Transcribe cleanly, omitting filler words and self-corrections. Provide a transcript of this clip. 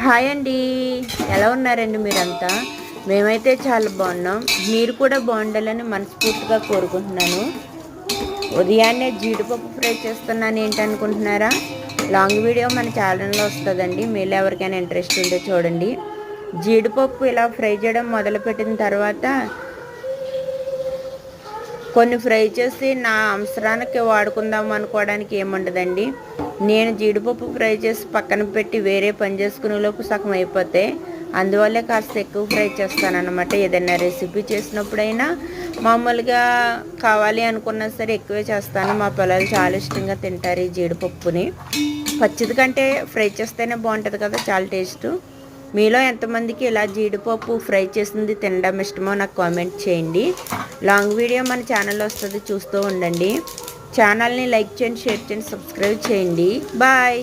Hi అండి, ఎలా ఉన్నారండి మీరంతా? మేమైతే చాలా బాగున్నాం. మీరు కూడా బాగుండాలని మనస్ఫూర్తిగా కోరుకుంటున్నాను. ఉదయాన్నే జీడిపప్పు ఫ్రై చేస్తున్నాను ఏంటనుకుంటున్నారా? లాంగ్ వీడియో మన ఛానల్లో వస్తుందండి. మీరు ఎవరికైనా ఇంట్రెస్ట్ ఉంటే చూడండి. జీడిపప్పు ఇలా ఫ్రై చేయడం మొదలుపెట్టిన తర్వాత కొన్ని ఫ్రై చేసి నా అవసరానికి వాడుకుందాం అనుకోవడానికి ఏముండదండి. నేను జీడిపప్పు ఫ్రై చేసి పక్కన పెట్టి వేరే పని చేసుకునే లోపు సగం అయిపోతే అందువల్లే కాస్త ఎక్కువ ఫ్రై చేస్తానన్నమాట. ఏదైనా రెసిపీ చేసినప్పుడైనా మామూలుగా కావాలి అనుకున్నా సరే ఎక్కువే చేస్తాను. మా పిల్లలు చాలా ఇష్టంగా తింటారు ఈ జీడిపప్పుని. పచ్చిది కంటే ఫ్రై చేస్తేనే బాగుంటుంది కదా, చాలా టేస్ట్. మీలో ఎంతమందికి ఇలా జీడిపప్పు ఫ్రై చేసింది తినడం ఇష్టమో నాకు కామెంట్ చేయండి. లాంగ్ వీడియో మన ఛానల్లో వస్తుంది, చూస్తూ ఉండండి. ఛానల్ని లైక్ చేయండి, షేర్ చేయండి, సబ్స్క్రైబ్ చేయండి. బాయ్.